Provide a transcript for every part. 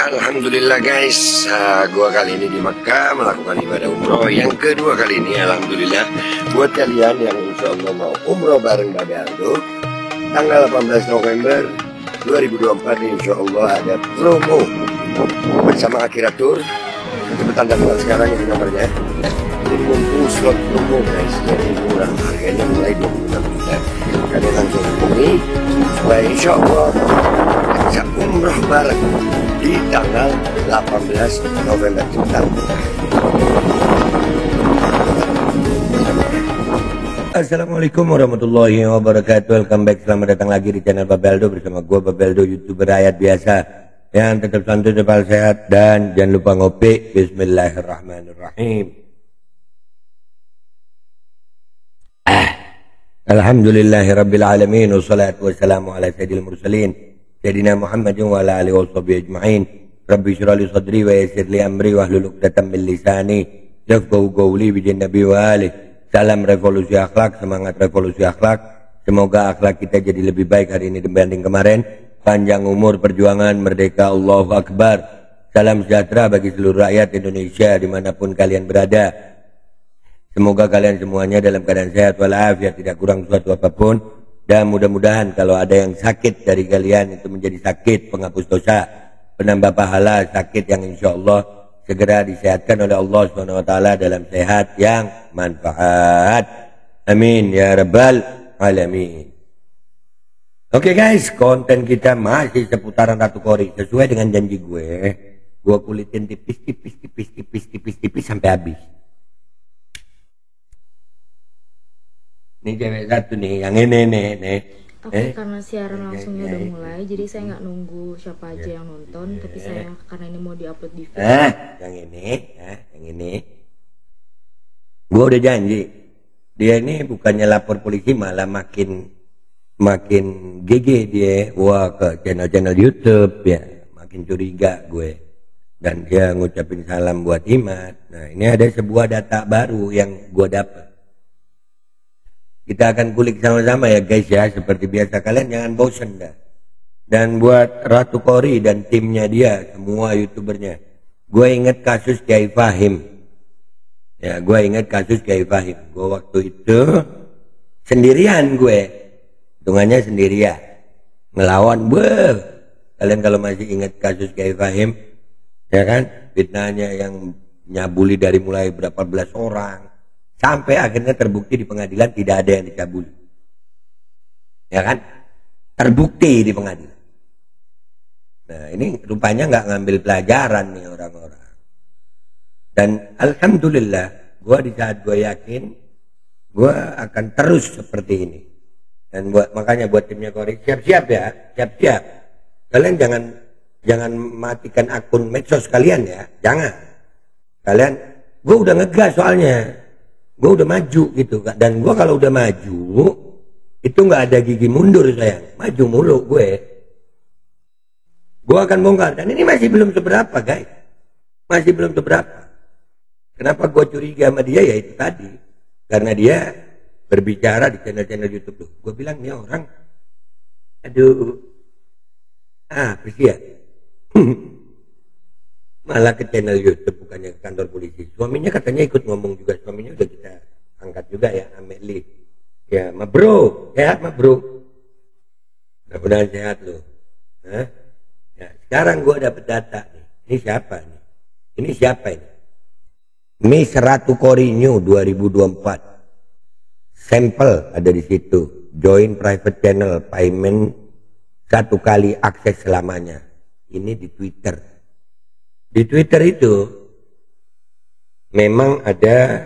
Alhamdulillah guys, gua kali ini di Makkah melakukan ibadah umroh yang kedua kali ini. Alhamdulillah buat kalian yang insya Allah mau umroh bareng Babe Aldo tanggal 18 November 2024 insya Allah ada promo bersama Akhirat Tour. Cepetan daftar sekarang ini nomornya. Ini mumpung slot promo guys, jadi murah, harganya mulai 26 juta. Kalian langsung hubungi supaya insya Allah bisa umroh bareng di tanggal 18 November kita. Assalamualaikum warahmatullahi wabarakatuh. Welcome back, selamat datang lagi di channel Babe Aldo bersama gue Babe Aldo, YouTuber rakyat biasa yang tetap santai, tetap sehat, dan jangan lupa ngopi. Bismillahirrahmanirrahim. Alhamdulillahirabbil alamin, wassalatu wassalamu ala sayyidil mursalin Sayyidina Muhammad wa ala alihi washabihi ajma'in. Rabbi shrah li sadri wa yassir li amri wahlul 'uqdatam min lisani yafqahu qawli bi nabi wa alihi. Salam revolusi akhlak, semangat revolusi akhlak. Semoga akhlak kita jadi lebih baik hari ini dibanding kemarin. Panjang umur, perjuangan, merdeka, Allahu Akbar. Salam sejahtera bagi seluruh rakyat Indonesia dimanapun kalian berada. Semoga kalian semuanya dalam keadaan sehat walafiat, tidak kurang suatu apapun. Dan mudah-mudahan kalau ada yang sakit dari kalian itu menjadi sakit penghapus dosa, penambah pahala, sakit yang insya Allah segera disehatkan oleh Allah SWT dalam sehat yang manfaat. Amin ya rabbal alamin. Oke guys, konten kita masih seputaran Ratu Kori. Sesuai dengan janji gue kulitin tipis sampai habis. Ini cewek satu nih, yang ini nih. Oke, karena siaran langsungnya udah mulai, jadi saya nggak nunggu siapa aja yang nonton, tapi saya karena ini mau diupload di video. Yang ini. Gua udah janji. Dia ini bukannya lapor polisi, malah makin GG dia. Wah, ke channel YouTube ya, makin curiga gue. Dan dia ngucapin salam buat Imat. Nah, ini ada sebuah data baru yang gue dapat. Kita akan kulik sama-sama ya guys ya. Seperti biasa, kalian jangan bosen dah. Dan buat Ratu Kori dan timnya dia, semua youtubernya, gue inget kasus Kiai Fahim. Ya, gue inget kasus Kiai Fahim. Gue waktu itu sendirian gue. Hitungannya sendirian. Ngelawan, kalian kalau masih inget kasus Kiai Fahim, ya kan? Fitnahnya yang nyabuli dari mulai berapa belas orang. Sampai akhirnya terbukti di pengadilan tidak ada yang dicabuli. Ya kan? Terbukti di pengadilan. Nah, ini rupanya nggak ngambil pelajaran nih orang-orang. Dan alhamdulillah, di saat gue yakin, gue akan terus seperti ini. Dan makanya buat timnya Kori, siap-siap ya, siap-siap. Kalian jangan matikan akun medsos kalian ya, jangan. Kalian, gue udah ngegas soalnya. Gue udah maju gitu, dan gue kalau udah maju itu nggak ada gigi mundur sayang, maju mulu gue akan bongkar. Dan ini masih belum seberapa guys, masih belum seberapa. Kenapa gue curiga sama dia? Ya itu tadi, karena dia berbicara di channel-channel YouTube tuh. Gue bilang nih orang, aduh, apa sih ya? Malah ke channel YouTube, bukannya ke kantor polisi. Suaminya katanya ikut ngomong juga. Suaminya udah kita angkat juga ya, Ameli. Ya, ma bro, sehat ma bro. Mudah-mudahan sehat loh. Hah? Ya, sekarang gue dapet data nih. Ini siapa nih? Ini siapa ini? Miss Ratu Kori New 2024. Sampel ada di situ. Join private channel, payment 1 kali akses selamanya. Ini di Twitter. Di Twitter itu memang ada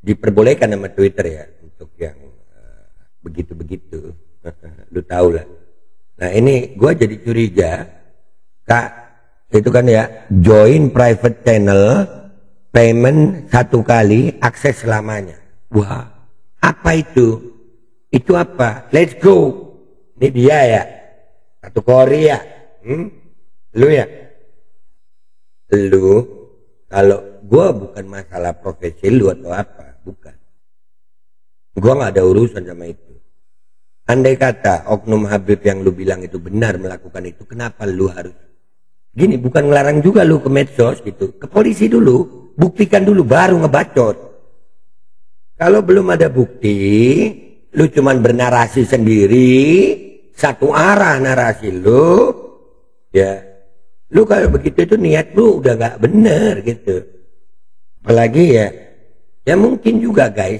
diperbolehkan nama Twitter ya untuk yang begitu-begitu. Lu tahu lah. Nah ini gue jadi curiga, Kak, itu kan ya, join private channel, payment 1 kali, akses selamanya. Wah, apa itu? Itu apa? Let's go. Ini dia ya, Ratu Kori ya. Lu ya, lu kalau gue bukan masalah profesi lu atau apa, bukan. Gue nggak ada urusan sama itu. Andai kata oknum Habib yang lu bilang itu benar melakukan itu, kenapa lu harus gini? Bukan ngelarang juga lu ke medsos gitu, ke polisi dulu, buktikan dulu baru ngebacot. Kalau belum ada bukti, lu cuman bernarasi sendiri, satu arah narasi lu, ya lu kalau begitu itu niat lu udah nggak bener gitu. Apalagi ya mungkin juga guys,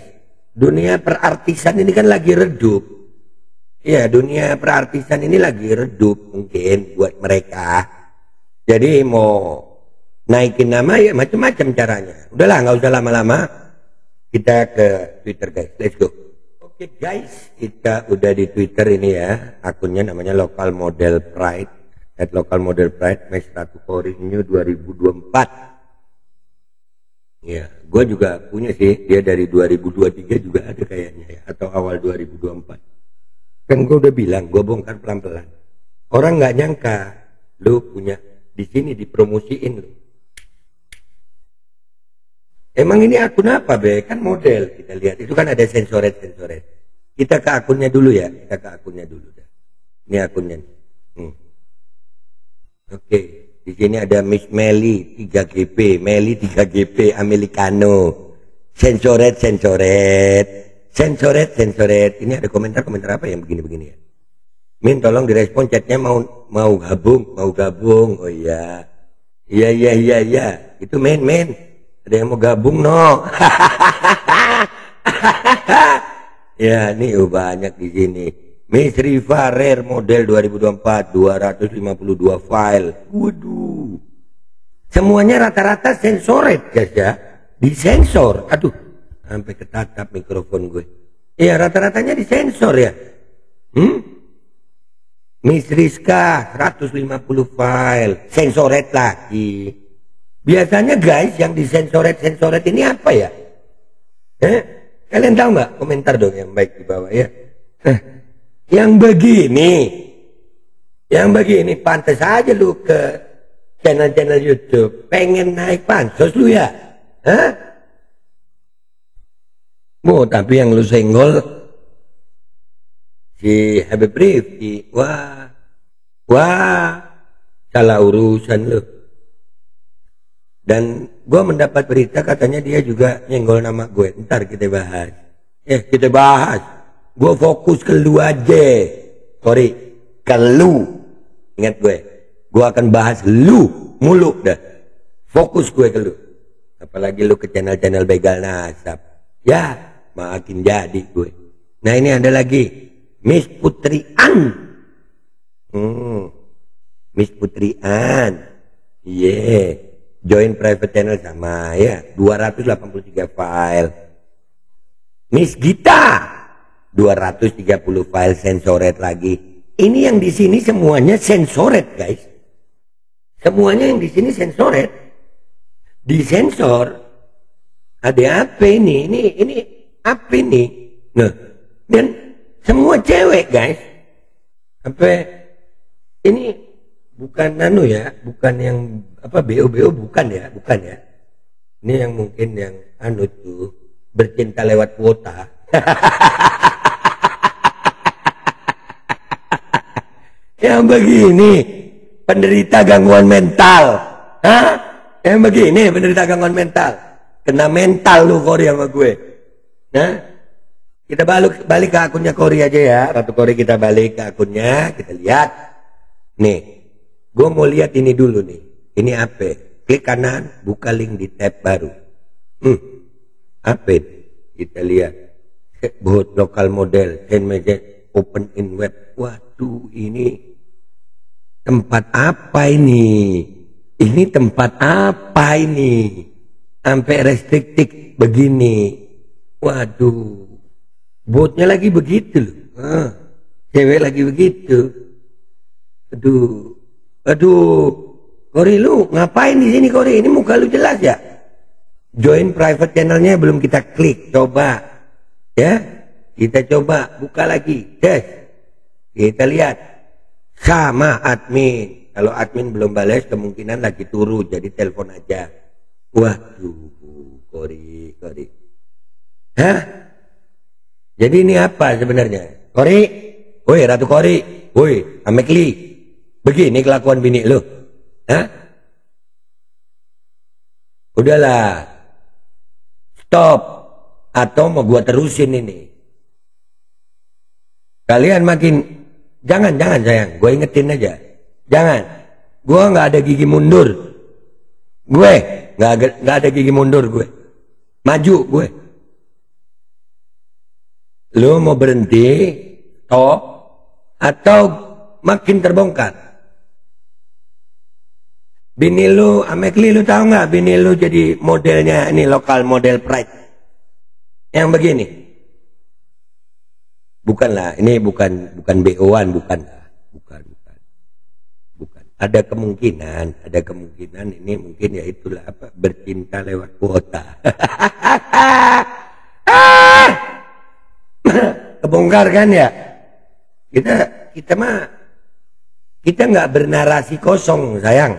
dunia perartisan ini kan lagi redup. Ya, dunia perartisan ini lagi redup mungkin buat mereka. Jadi mau naikin nama ya macam-macam caranya. Udahlah, nggak usah lama-lama. Kita ke Twitter guys, let's go. Oke guys, kita udah di Twitter ini ya. Akunnya namanya Local Model Pride. @Local Model Pride, Match Ratu Kori New 2024. Ya, gue juga punya sih. Dia dari 2023 juga ada kayaknya ya, atau awal 2024. Kan gue udah bilang, gue bongkar pelan-pelan. Orang nggak nyangka lu punya di sini dipromosiin lu. Emang ini akun apa be? Kan model kita lihat. Itu kan ada sensoret. Kita ke akunnya dulu ya. Ini akunnya. Oke, di sini ada Miss Meli 3GP, Meli 3GP Americano. Sensoret. Ini ada komentar apa yang begini ya? Min, tolong direspon chatnya mau gabung. Oh iya. Iya. Itu men. Ada yang mau gabung no? Ya, ini banyak di sini. Miss Riva Rare model 2024, 252 file. Waduh. Semuanya rata-rata sensoret guys ya. Disensor. Aduh. Sampai ketatap mikrofon gue. Iya, rata-ratanya disensor ya. Miss Rizka 150 file. Sensoret lagi. Biasanya guys yang disensoret ini apa ya? Kalian tahu nggak? Komentar dong yang baik di bawah ya. Yang begini pantas aja lu ke channel YouTube. Pengen naik pansos lu ya? Tapi yang lu senggol si Habib Rifki, wah, salah urusan lu. Dan gue mendapat berita katanya dia juga nyenggol nama gue. Ntar kita bahas. Gue fokus ke lu aja. Sorry, ke lu. Ingat gue akan bahas lu mulu dah. Fokus gue ke lu. Apalagi lu ke channel begal nasab. Ya, makin jadi gue. Nah ini ada lagi Miss Putrian. Miss Putrian. Join private channel sama ya. 283 file. Miss Gita 230 file sensoret lagi. Ini yang di sini semuanya sensoret guys. Semuanya yang di sini sensoret. Disensor. Ada apa ini? Ini apa ini? Nah, dan semua cewek guys. Sampai ini bukan bukan yang BO bukan ya. Ini yang mungkin yang tuh bercinta lewat kuota. Yang begini penderita gangguan mental. Yang begini penderita gangguan mental. Kena mental lu Kori sama gue. Nah, kita balik ke akunnya Kori aja ya. Ratu Kori kita balik ke akunnya, kita lihat. Nih, gue mau lihat ini dulu nih. Ini apa? Klik kanan, buka link di tab baru. Apa ini? Kita lihat. Buat lokal model, send message, open in web. Waduh, ini tempat apa ini? Ini tempat apa ini? Sampai restriktif begini. Waduh. Botnya lagi begitu loh. Cewek lagi begitu. Aduh. Kori lu ngapain di sini Kori? Ini muka lu jelas ya? Join private channelnya belum kita klik. Coba. Ya. Kita coba buka lagi. Tes. Kita lihat. Sama admin. Kalau admin belum balas kemungkinan lagi turu. Jadi telepon aja. Waduh. Kori. Hah? Jadi ini apa sebenarnya? Kori? Woi Ratu Kori, woi Amekli, begini kelakuan bini lu. Hah? Udahlah, stop. Atau mau gua terusin ini. Kalian makin, jangan sayang, gue ingetin aja. Jangan, gua nggak ada gigi mundur. Gue nggak ada gigi mundur gue. Maju gue. Lu mau berhenti, stop, atau makin terbongkar. Bini lu, Amekli, lu tahu nggak? Bini lu jadi modelnya ini lokal model Pride. Yang begini. Bukanlah, ini bukan BO-an, bukan. Ada kemungkinan ini mungkin ya itulah apa, bercinta lewat kuota. Kebongkar kan ya? Kita nggak bernarasi kosong, sayang.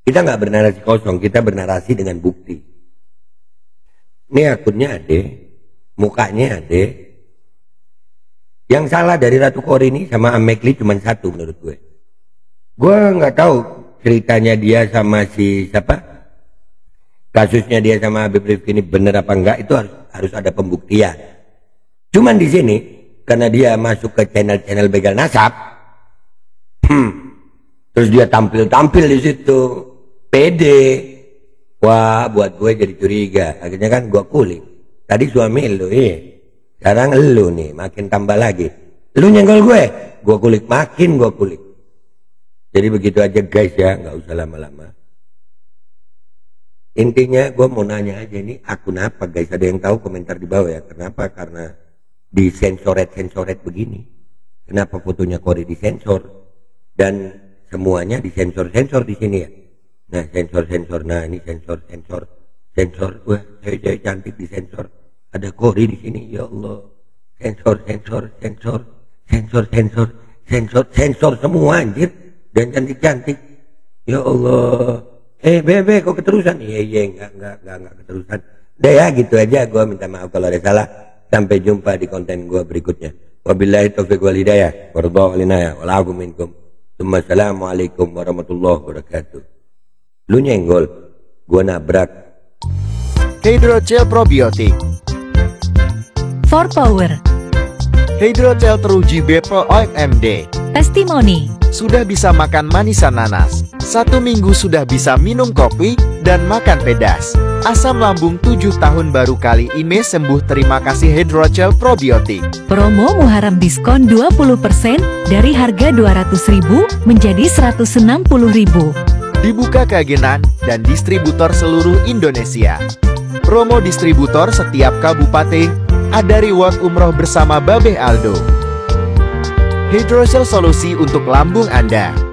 Kita nggak bernarasi kosong, kita bernarasi dengan bukti. Ini akunnya ada, mukanya ada. Yang salah dari Ratu Kori ini sama Amekli cuma satu menurut gue. Gue nggak tahu ceritanya dia sama si siapa, kasusnya dia sama Habib Rifki ini bener apa enggak, itu harus ada pembuktian. Cuman di sini karena dia masuk ke channel begal nasab, terus dia tampil di situ, pede, wah buat gue jadi curiga. Akhirnya kan gue kulik. Tadi suami lu, sekarang lu nih makin tambah lagi. Lu nyenggol gue kulik, makin gue kulik. Jadi begitu aja guys ya, nggak usah lama-lama. Intinya gue mau nanya aja ini akun apa guys, ada yang tahu komentar di bawah ya. Kenapa? Karena disensoret begini. Kenapa fotonya Kori disensor dan semuanya disensor di sini ya. Nah sensor, nah ini sensor. Wah cewek cantik disensor. Ada Kori di sini, ya Allah. Sensor semua anjir. Dan cantik-cantik, ya Allah. Bebe kok keterusan? Iya enggak keterusan. Udah ya gitu aja, gue minta maaf kalau ada salah. Sampai jumpa di konten gue berikutnya. Wabillahi taufiq wal hidayah. Warḍa walinaya wal minkum. Assalamualaikum warahmatullahi wabarakatuh. Lu nyenggol, gue nabrak. Hydrogel probiotik For Power. Hydrogel teruji Bepro OMD. Testimoni. Sudah bisa makan manisan nanas. 1 minggu sudah bisa minum kopi dan makan pedas. Asam lambung 7 tahun baru kali ini sembuh. Terima kasih Hydrogel probiotik. Promo Muharram diskon 20% dari harga 200.000 menjadi 160.000. Dibuka keagenan dan distributor seluruh Indonesia. Promo distributor setiap kabupaten. Ada reward umroh bersama Babeh Aldo. Hydrogel solusi untuk lambung Anda.